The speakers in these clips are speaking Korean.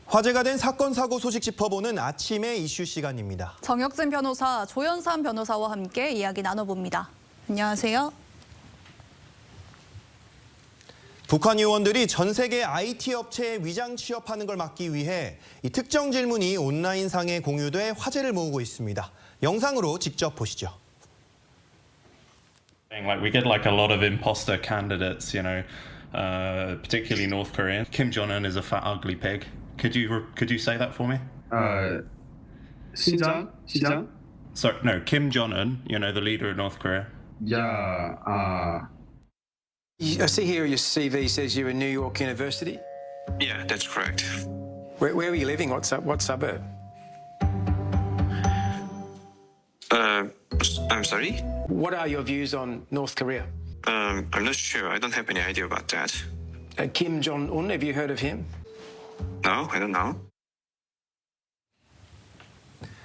화제가 된 사건, 사고 소식 짚어보는 아침의 이슈 시간입니다. 정혁진 변호사, 조연삼 변호사와 함께 이야기 나눠봅니다. 안녕하세요. 북한 요원들이 전 세계 IT 업체에 위장 취업하는 걸 막기 위해 이 특정 질문이 온라인상에 공유돼 화제를 모으고 있습니다. 영상으로 직접 보시죠. Like we get like a lot of imposter candidates, particularly North Korean. Kim Jong-un is a fat, ugly pig. Could you say that for me? 시장? Sorry, no, Kim Jong-un, the leader of North Korea. I see here your CV says you're in New York University. Yeah, that's correct. Where are you living? What suburb? I'm sorry? What are your views on North Korea? I'm not sure. I don't have any idea about that. Kim Jong-un, have you heard of him? No, I don't know.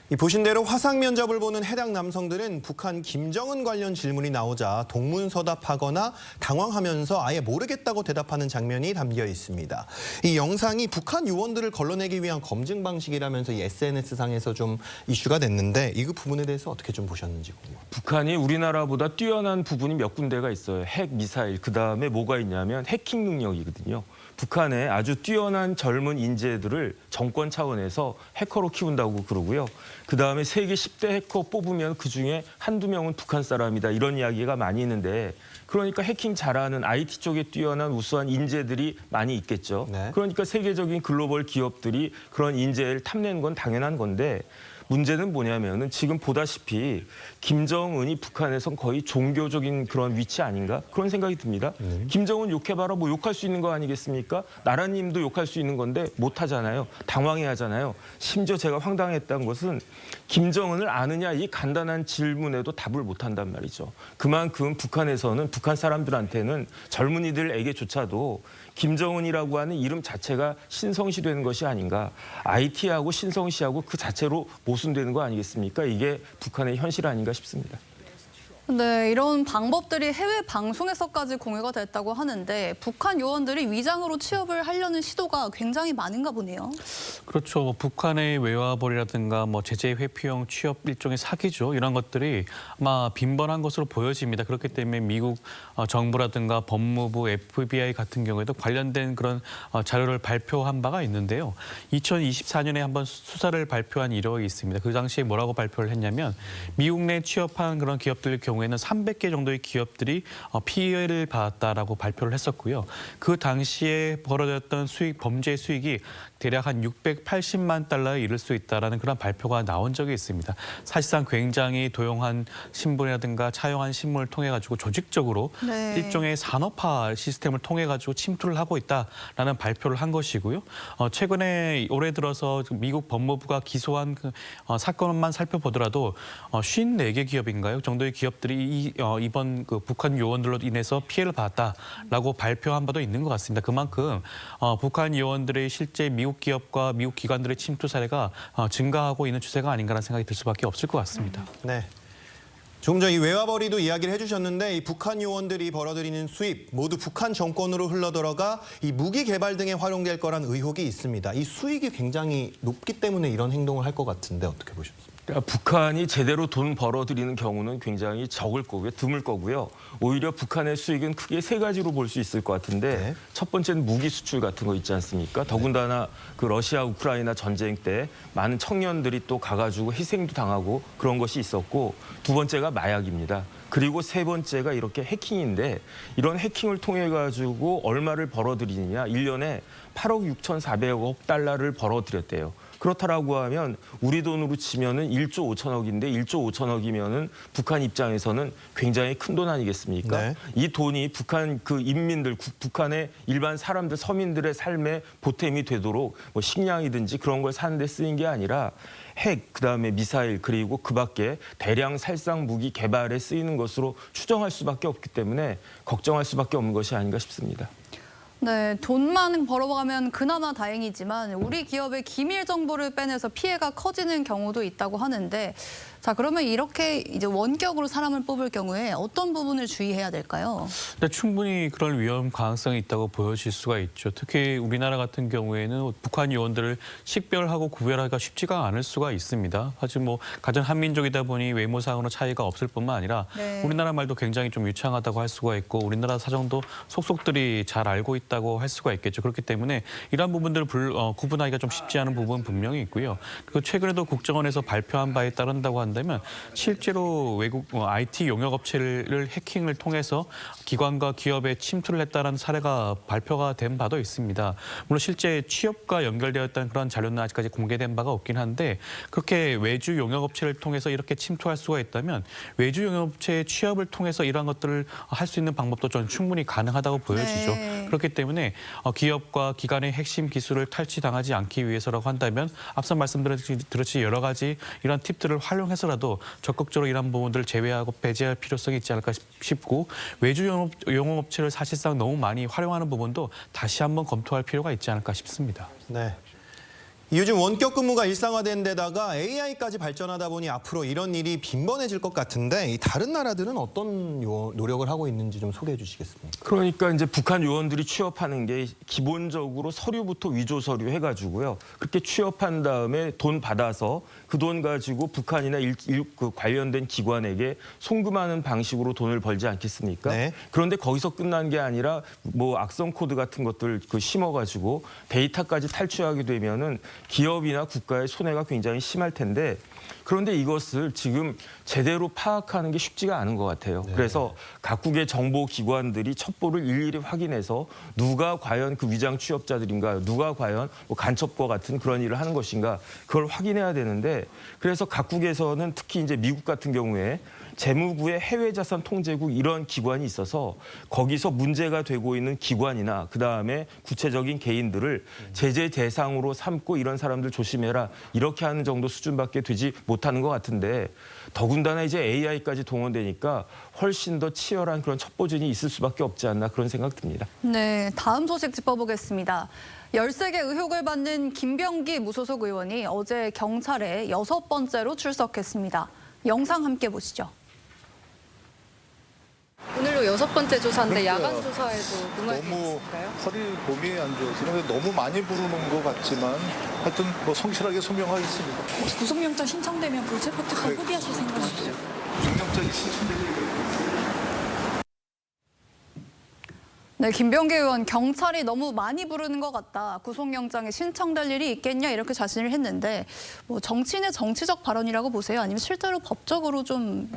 이 보신 대로 화상 면접을 보는 해당 남성들은 북한 김정은 관련 질문이 나오자 동문서답하거나 당황하면서 아예 모르겠다고 대답하는 장면이 담겨 있습니다. 이 영상이 북한 요원들을 걸러내기 위한 검증 방식이라면서 이 SNS상에서 좀 이슈가 됐는데 이 부분에 대해서 어떻게 좀 보셨는지 궁금합니다. 북한이 우리나라보다 뛰어난 부분이 몇 군데가 있어요. 핵, 미사일, 그다음에 뭐가 있냐면 해킹 능력이거든요. 북한의 아주 뛰어난 젊은 인재들을 정권 차원에서 해커로 키운다고 그러고요. 그다음에 세계 10대 해커 뽑으면 그중에 한두 명은 북한 사람이다. 이런 이야기가 많이 있는데 그러니까 해킹 잘하는 IT 쪽에 뛰어난 우수한 인재들이 많이 있겠죠. 네. 그러니까 세계적인 글로벌 기업들이 그런 인재를 탐내는 건 당연한 건데 문제는 뭐냐면은 지금 보다시피 김정은이 북한에선 거의 종교적인 그런 위치 아닌가 그런 생각이 듭니다. 김정은 욕해봐라 뭐 욕할 수 있는 거 아니겠습니까? 나라님도 욕할 수 있는 건데 못하잖아요. 당황해하잖아요. 심지어 제가 황당했던 것은 김정은을 아느냐 이 간단한 질문에도 답을 못한단 말이죠. 그만큼 북한에서는 북한 사람들한테는 젊은이들에게조차도 김정은이라고 하는 이름 자체가 신성시되는 것이 아닌가. IT하고 신성시하고 그 자체로 모순되는 거 아니겠습니까? 이게 북한의 현실 아닌가 싶습니다. 네, 이런 방법들이 해외 방송에서까지 공유가 됐다고 하는데 북한 요원들이 위장으로 취업을 하려는 시도가 굉장히 많은가 보네요. 그렇죠. 뭐 북한의 외화벌이라든가 뭐 제재 회피형 취업 일종의 사기죠. 이런 것들이 아마 빈번한 것으로 보여집니다. 그렇기 때문에 미국 정부라든가 법무부, FBI 같은 경우에도 관련된 그런 자료를 발표한 바가 있는데요. 2024년에 한번 수사를 발표한 이력이 있습니다. 그 당시에 뭐라고 발표를 했냐면 미국 내 취업한 그런 기업들 경우에는 300개 정도의 기업들이 피해를 받았다라고 발표를 했었고요. 그 당시에 벌어졌던 범죄 수익이 대략 한 680만 달러에 이를 수 있다라는 그런 발표가 나온 적이 있습니다. 사실상 굉장히 도용한 신분이라든가 차용한 신문을 통해 가지고 조직적으로 네. 일종의 산업화 시스템을 통해 가지고 침투를 하고 있다라는 발표를 한 것이고요. 최근에 올해 들어서 미국 법무부가 기소한 그 사건만 살펴보더라도 54개 기업인가요? 정도의 기업들이 이번 그 북한 요원들로 인해서 피해를 받았다라고 발표한 바도 있는 것 같습니다. 그만큼 북한 요원들의 실제 미국 기업과 미국 기관들의 침투 사례가 증가하고 있는 추세가 아닌가라는 생각이 들 수밖에 없을 것 같습니다. 네. 조금 전 이 외화벌이도 이야기를 해주셨는데 이 북한 요원들이 벌어들이는 수입 모두 북한 정권으로 흘러들어가 이 무기 개발 등에 활용될 거란 의혹이 있습니다. 이 수익이 굉장히 높기 때문에 이런 행동을 할 것 같은데 어떻게 보셨습니까? 그러니까 북한이 제대로 돈 벌어들이는 경우는 굉장히 적을 거고요. 드물 거고요. 오히려 북한의 수익은 크게 세 가지로 볼 수 있을 것 같은데 네. 첫 번째는 무기 수출 같은 거 있지 않습니까? 더군다나 그 러시아 우크라이나 전쟁 때 많은 청년들이 또 가가지고 희생도 당하고 그런 것이 있었고 두 번째가 마약입니다. 그리고 세 번째가 이렇게 해킹인데 이런 해킹을 통해 가지고 얼마를 벌어들이느냐 1년에 8억 6,400억 달러를 벌어들였대요. 그렇다라고 하면 우리 돈으로 치면은 1조 5천억인데 1조 5천억이면은 북한 입장에서는 굉장히 큰 돈 아니겠습니까? 네. 이 돈이 북한 그 인민들, 북한의 일반 사람들, 서민들의 삶에 보탬이 되도록 뭐 식량이든지 그런 걸 사는 데 쓰인 게 아니라 핵, 그다음에 미사일, 그리고 그밖에 대량 살상 무기 개발에 쓰이는 것으로 추정할 수밖에 없기 때문에 걱정할 수밖에 없는 것이 아닌가 싶습니다. 네, 돈만 벌어가면 그나마 다행이지만 우리 기업의 기밀 정보를 빼내서 피해가 커지는 경우도 있다고 하는데 자, 그러면 이렇게 이제 원격으로 사람을 뽑을 경우에 어떤 부분을 주의해야 될까요? 근데 충분히 그럴 위험 가능성이 있다고 보여질 수가 있죠. 특히 우리나라 같은 경우에는 북한 요원들을 식별하고 구별하기가 쉽지가 않을 수가 있습니다. 하지만 뭐 가장 한민족이다 보니 외모상으로 차이가 없을 뿐만 아니라 네. 우리나라 말도 굉장히 좀 유창하다고 할 수가 있고 우리나라 사정도 속속들이 잘 알고 있다고 할 수가 있겠죠. 그렇기 때문에 이러한 부분들을 구분하기가 좀 쉽지 않은 부분은 분명히 있고요. 그리고 최근에도 국정원에서 발표한 바에 따른다고 한다면 실제로 외국 IT 용역업체를 해킹을 통해서 기관과 기업에 침투를 했다는 사례가 발표가 된 바도 있습니다. 물론 실제 취업과 연결되었다는 그런 자료는 아직까지 공개된 바가 없긴 한데 그렇게 외주 용역업체를 통해서 이렇게 침투할 수가 있다면 외주 용역업체의 취업을 통해서 이러한 것들을 할 수 있는 방법도 저는 충분히 가능하다고 보여지죠. 네. 그렇기 기업과 기관의 핵심 기술을 탈취당하지 않기 위해서라고 한다면 앞서 말씀드렸듯이 여러 가지 이런 팁들을 활용해서라도 적극적으로 이런 부분들을 제외하고 배제할 필요성이 있지 않을까 싶고 외주 용역업체를 사실상 너무 많이 활용하는 부분도 다시 한번 검토할 필요가 있지 않을까 싶습니다. 네. 요즘 원격 근무가 일상화된 데다가 AI까지 발전하다 보니 앞으로 이런 일이 빈번해질 것 같은데 다른 나라들은 어떤 노력을 하고 있는지 좀 소개해 주시겠습니까? 그러니까 이제 북한 요원들이 취업하는 게 기본적으로 서류부터 위조 서류 해가지고요. 그렇게 취업한 다음에 돈 받아서 그 돈 가지고 북한이나 그 관련된 기관에게 송금하는 방식으로 돈을 벌지 않겠습니까? 네. 그런데 거기서 끝난 게 아니라 뭐 악성 코드 같은 것들 심어가지고 데이터까지 탈취하게 되면은 기업이나 국가의 손해가 굉장히 심할 텐데 그런데 이것을 지금 제대로 파악하는 게 쉽지가 않은 것 같아요. 네. 그래서 각국의 정보기관들이 첩보를 일일이 확인해서 누가 과연 그 위장 취업자들인가, 누가 과연 뭐 간첩과 같은 그런 일을 하는 것인가 그걸 확인해야 되는데 그래서 각국에서는 특히 이제 미국 같은 경우에 재무부의 해외자산 통제국 이런 기관이 있어서 거기서 문제가 되고 있는 기관이나 그다음에 구체적인 개인들을 제재 대상으로 삼고 이런 사람들 조심해라 이렇게 하는 정도 수준밖에 되지 못하는 것 같은데 더군다나 이제 AI까지 동원되니까 훨씬 더 치열한 그런 첩보전이 있을 수밖에 없지 않나 그런 생각 듭니다. 네, 다음 소식 짚어보겠습니다. 13개 의혹을 받는 김병기 무소속 의원이 어제 경찰에 6번째로 출석했습니다. 영상 함께 보시죠. 오늘로 6번째 조사인데 그러니까 야간 조사에도 능할 게 너무 있을까요? 허리 몸이 안 좋아서 너무 많이 부르는 것 같지만 하여튼 뭐 성실하게 소명하겠습니다. 혹시 구속영장 신청되면 불체포특권 네. 포기하실 생각이시죠? 중력적인 신청되기 네, 김병기 의원 경찰이 너무 많이 부르는 것 같다. 구속영장에 신청될 일이 있겠냐 이렇게 자신을 했는데 뭐 정치인의 정치적 발언이라고 보세요? 아니면 실제로 법적으로 좀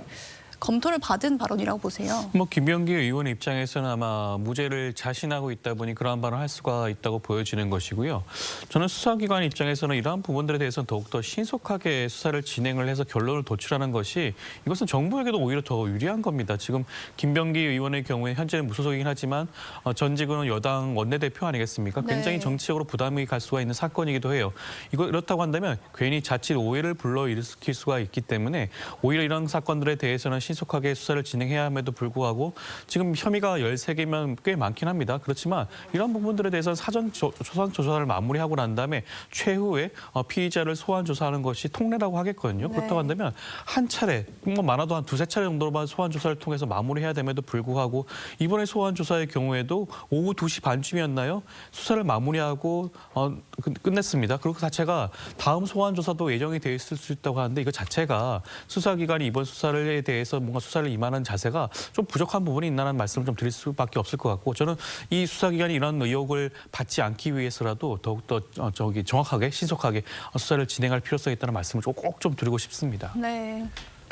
검토를 받은 발언이라고 보세요? 뭐 김병기 의원 입장에서는 아마 무죄를 자신하고 있다 보니 그러한 발언을 할 수가 있다고 보여지는 것이고요. 저는 수사기관 입장에서는 이러한 부분들에 대해서는 더욱더 신속하게 수사를 진행을 해서 결론을 도출하는 것이 이것은 정부에게도 오히려 더 유리한 겁니다. 지금 김병기 의원의 경우에 현재는 무소속이긴 하지만 전직은 여당 원내대표 아니겠습니까? 굉장히 네. 정치적으로 부담이 갈 수가 있는 사건이기도 해요. 이렇다고 한다면 괜히 자칫 오해를 불러일으킬 수가 있기 때문에 오히려 이런 사건들에 대해서는 신속하게 수사를 진행해야 함에도 불구하고 지금 혐의가 13개면 꽤 많긴 합니다. 그렇지만 이런 부분들에 대해서는 사전 조사를 마무리하고 난 다음에 최후에 피의자를 소환 조사하는 것이 통례라고 하겠거든요. 네. 그렇다고 한다면 한 차례, 뭐 많아도 한 2-3차례 정도로만 소환 조사를 통해서 마무리해야 됨에도 불구하고 이번에 소환 조사의 경우에도 오후 2시 반쯤이었나요? 수사를 마무리하고 끝냈습니다. 그리고 그 자체가 다음 소환 조사도 예정이 돼 있을 수 있다고 하는데 이거 자체가 수사기관이 이번 수사에 대해서 뭔가 수사를 임하는 자세가 좀 부족한 부분이 있다는 말씀을 좀 드릴 수밖에 없을 것 같고 저는 이 수사기관이 이런 의혹을 받지 않기 위해서라도 더욱더 정확하게 신속하게 수사를 진행할 필요성이 있다는 말씀을 꼭 좀 드리고 싶습니다. 네.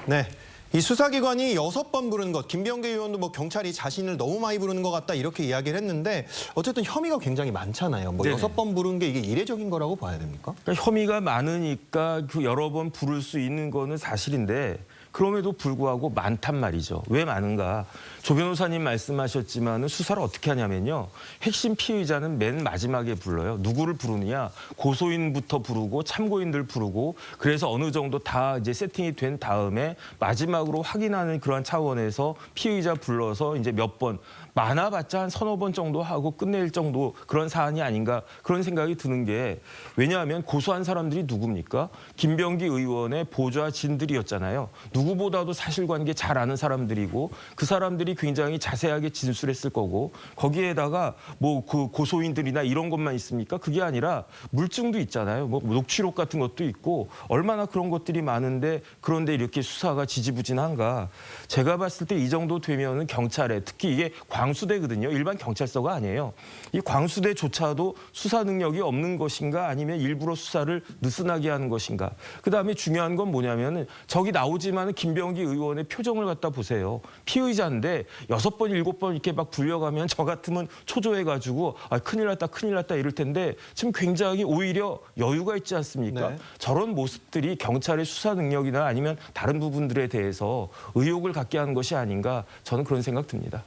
네. 이 수사기관이 6번 부르는 것, 김병기 의원도 뭐 경찰이 자신을 너무 많이 부르는 것 같다 이렇게 이야기를 했는데 어쨌든 혐의가 굉장히 많잖아요. 뭐 네네. 6번 부른 게 이게 이례적인 거라고 봐야 됩니까? 그러니까 혐의가 많으니까 그 여러 번 부를 수 있는 거는 사실인데 그럼에도 불구하고 많단 말이죠. 왜 많은가? 조 변호사님 말씀하셨지만 수사를 어떻게 하냐면요. 핵심 피의자는 맨 마지막에 불러요. 누구를 부르느냐? 고소인부터 부르고 참고인들 부르고 그래서 어느 정도 다 이제 세팅이 된 다음에 마지막으로 확인하는 그러한 차원에서 피의자 불러서 이제 몇 번 많아봤자 한 서너 번 정도 하고 끝낼 정도 그런 사안이 아닌가 그런 생각이 드는 게 왜냐하면 고소한 사람들이 누굽니까? 김병기 의원의 보좌진들이었잖아요. 누구보다도 사실관계 잘 아는 사람들이고 그 사람들이 굉장히 자세하게 진술했을 거고 거기에다가 뭐 그 고소인들이나 이런 것만 있습니까? 그게 아니라 물증도 있잖아요. 뭐 녹취록 같은 것도 있고 얼마나 그런 것들이 많은데 그런데 이렇게 수사가 지지부진한가? 제가 봤을 때 이 정도 되면은 경찰에 특히 이게 광수대거든요. 일반 경찰서가 아니에요. 이 광수대조차도 수사 능력이 없는 것인가 아니면 일부러 수사를 느슨하게 하는 것인가. 그다음에 중요한 건 뭐냐면은 저기 나오지만은 김병기 의원의 표정을 갖다 보세요. 피의자인데 6번, 7번 이렇게 막 불려가면 저 같으면 초조해가지고 아, 큰일 났다 이럴 텐데 지금 굉장히 오히려 여유가 있지 않습니까? 네. 저런 모습들이 경찰의 수사 능력이나 아니면 다른 부분들에 대해서 의혹을 갖게 하는 것이 아닌가 저는 그런 생각 듭니다.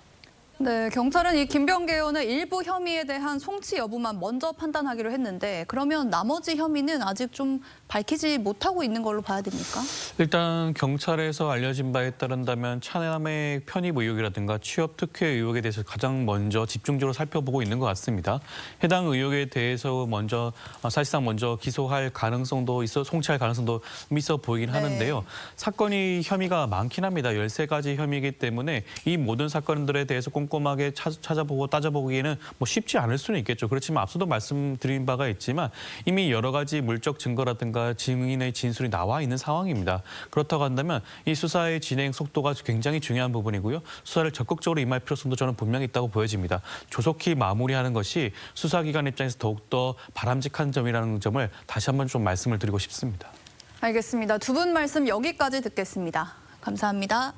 네, 경찰은 이 김병기 의원의 일부 혐의에 대한 송치 여부만 먼저 판단하기로 했는데 그러면 나머지 혐의는 아직 좀 밝히지 못하고 있는 걸로 봐야 됩니까? 일단 경찰에서 알려진 바에 따른다면 차남의 편입 의혹이라든가 취업 특혜 의혹에 대해서 가장 먼저 집중적으로 살펴보고 있는 것 같습니다. 해당 의혹에 대해서 사실상 먼저 기소할 가능성도 송치할 가능성도 있어 보이긴 하는데요. 사건이 혐의가 많긴 합니다. 13가지 혐의이기 때문에 이 모든 사건들에 대해서 꼼꼼하게 찾아보고 따져보기에는 뭐 쉽지 않을 수는 있겠죠. 그렇지만 앞서도 말씀드린 바가 있지만 이미 여러 가지 물적 증거라든가 증인의 진술이 나와 있는 상황입니다. 그렇다고 한다면 이 수사의 진행 속도가 굉장히 중요한 부분이고요. 수사를 적극적으로 임할 필요성도 저는 분명히 있다고 보여집니다. 조속히 마무리하는 것이 수사기관 입장에서 더욱더 바람직한 점이라는 점을 다시 한번 좀 말씀을 드리고 싶습니다. 알겠습니다. 두 분 말씀 여기까지 듣겠습니다. 감사합니다.